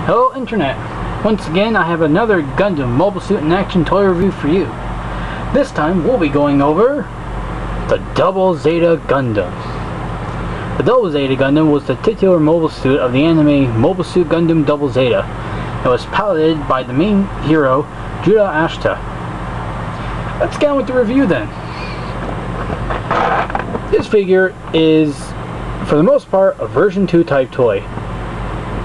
Hello Internet! Once again I have another Gundam Mobile Suit in Action toy review for you. This time we'll be going over the Double Zeta Gundam. The Double Zeta Gundam was the titular mobile suit of the anime Mobile Suit Gundam Double Zeta. It was piloted by the main hero, Judah Ashta. Let's get on with the review then. This figure is, for the most part, a version 2 type toy.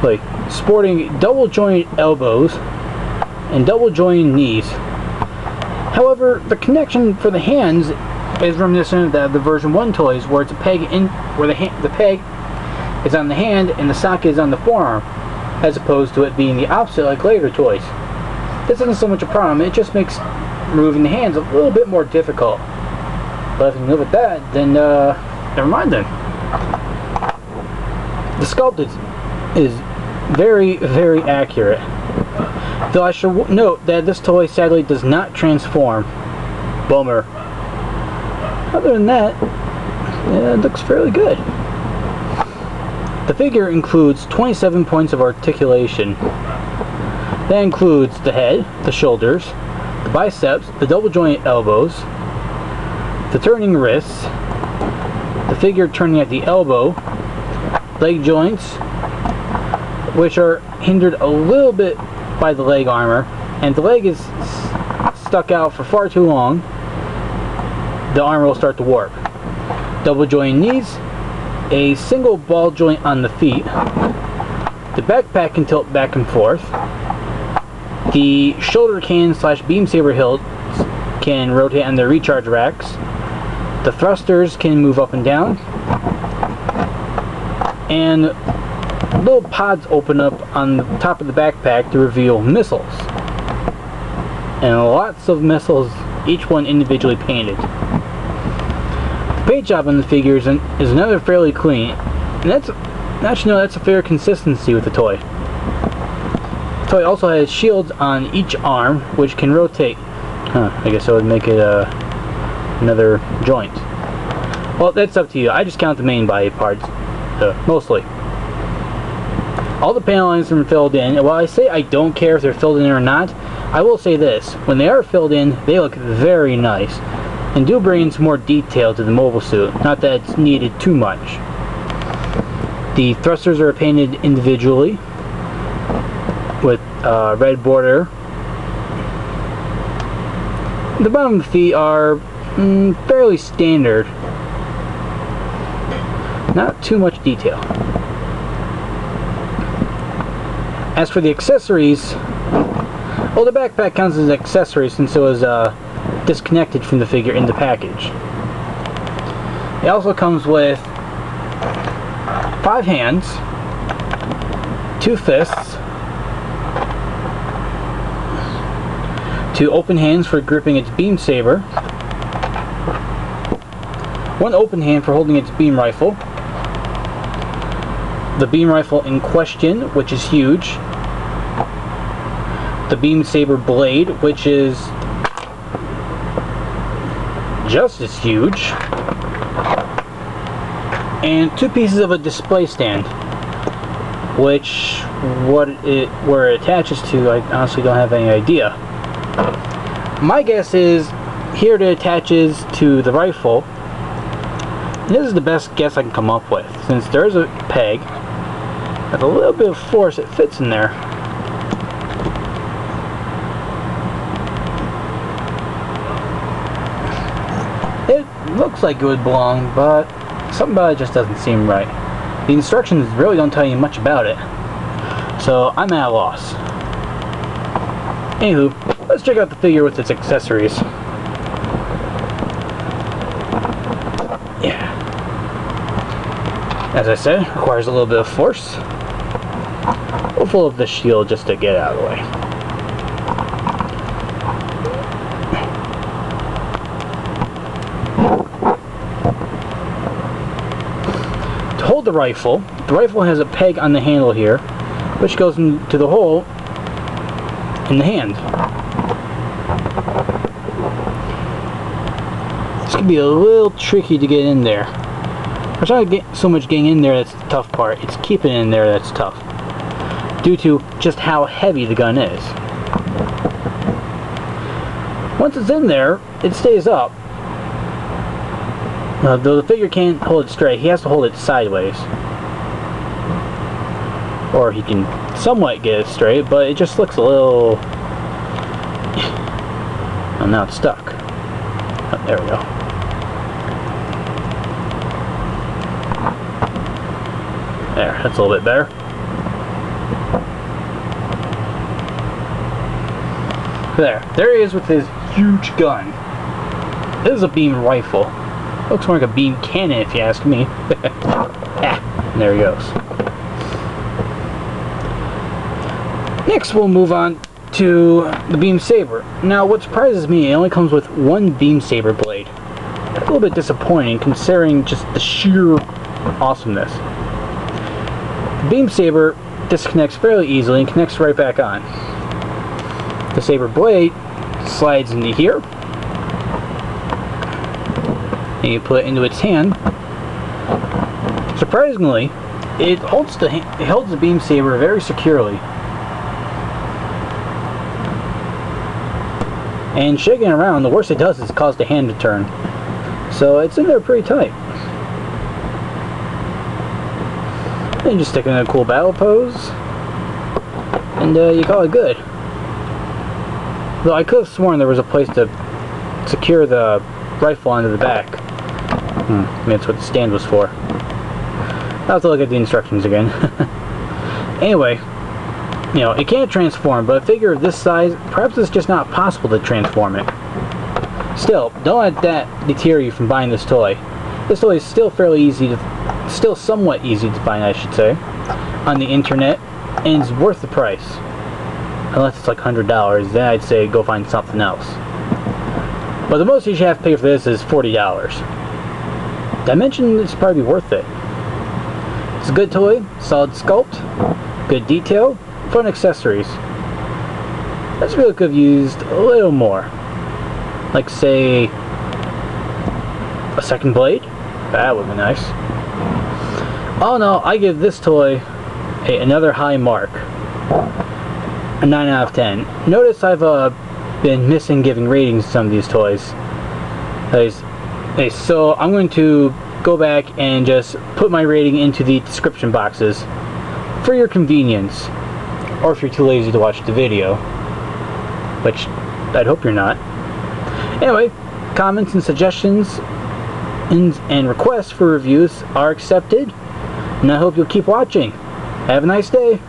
Like, sporting double jointed elbows and double jointed knees. However, the connection for the hands is reminiscent of the version 1 toys, where it's a peg in where the peg is on the hand and the socket is on the forearm, as opposed to it being the opposite like later toys. This isn't so much a problem, it just makes moving the hands a little bit more difficult. But if you live with that, then never mind then. The sculpt is very, very accurate. Though I should note that this toy sadly does not transform. Bummer. Other than that, it looks fairly good. The figure includes 27 points of articulation. That includes the head, the shoulders, the biceps, the double jointed elbows, the turning wrists, the figure turning at the elbow, leg joints, which are hindered a little bit by the leg armor, and the leg is stuck out for far too long, the armor will start to warp. Double jointed knees, a single ball joint on the feet, the backpack can tilt back and forth, the shoulder cannon / beam saber hilts can rotate on their recharge racks, the thrusters can move up and down, and little pods open up on the top of the backpack to reveal missiles. And lots of missiles, each one individually painted. The paint job on the figures is another fairly clean, and that's a fair consistency with the toy. The toy also has shields on each arm, which can rotate. I guess that would make it another joint. Well, that's up to you. I just count the main body parts, mostly. All the panel lines are filled in, and while I say I don't care if they're filled in or not, I will say this: when they are filled in, they look very nice, and do bring in some more detail to the mobile suit, not that it's needed too much. The thrusters are painted individually, with red border. The bottom of the feet are fairly standard. Not too much detail. As for the accessories, well, the backpack counts as an accessory since it was disconnected from the figure in the package. It also comes with 5 hands, 2 fists, 2 open hands for gripping its beam saber, 1 open hand for holding its beam rifle, the beam rifle in question, which is huge, the beam saber blade, which is just as huge, and 2 pieces of a display stand, which where it attaches to, I honestly don't have any idea. My guess is here it attaches to the rifle. This is the best guess I can come up with, since there is a peg with a little bit of force, it fits in there. It looks like it would belong, but something about it just doesn't seem right. The instructions really don't tell you much about it, so I'm at a loss. Anywho, let's check out the figure with its accessories. Yeah. As I said, requires a little bit of force. We'll pull up the shield just to get it out of the way. To hold the rifle has a peg on the handle here, which goes into the hole in the hand. This can be a little tricky to get in there. It's not so much getting in there that's the tough part, it's keeping it in there that's tough. due to just how heavy the gun is. Once it's in there, it stays up. Though the figure can't hold it straight, he has to hold it sideways. Or he can somewhat get it straight, but it just looks a little... Oh, now it's stuck. Oh, there we go. There, that's a little bit better. There he is with his huge gun. This is a beam rifle. Looks more like a beam cannon if you ask me. Ah, there he goes. Next we'll move on to the beam saber. Now what surprises me, it only comes with one beam saber blade. That's a little bit disappointing considering just the sheer awesomeness. The beam saber disconnects fairly easily and connects right back on. The saber blade slides into here, and you put it into its hand. Surprisingly, it holds the beam saber very securely. And shaking it around, the worst it does is cause the hand to turn. So it's in there pretty tight. Then you just stick it in a cool battle pose, and you call it good. Though I could have sworn there was a place to secure the rifle onto the back. Maybe that's what the stand was for. I'll have to look at the instructions again. Anyway, you know, it can't transform, but a figure of this size, perhaps it's just not possible to transform it. Still, don't let that deter you from buying this toy. This toy is still somewhat easy to find, I should say, on the internet, and it's worth the price. Unless it's like $100, then I'd say go find something else. But the most you should have to pay for this is $40. Did I mention it's probably worth it? It's a good toy, solid sculpt, good detail, fun accessories. I just really could have used a little more. Like say a second blade? That would be nice. Oh no, I give this toy another high mark. A 9 out of 10. Notice I've been missing giving ratings to some of these toys. So I'm going to go back and just put my rating into the description boxes for your convenience, or if you're too lazy to watch the video, which I'd hope you're not. Anyway, comments and suggestions and requests for reviews are accepted, and I hope you'll keep watching. Have a nice day.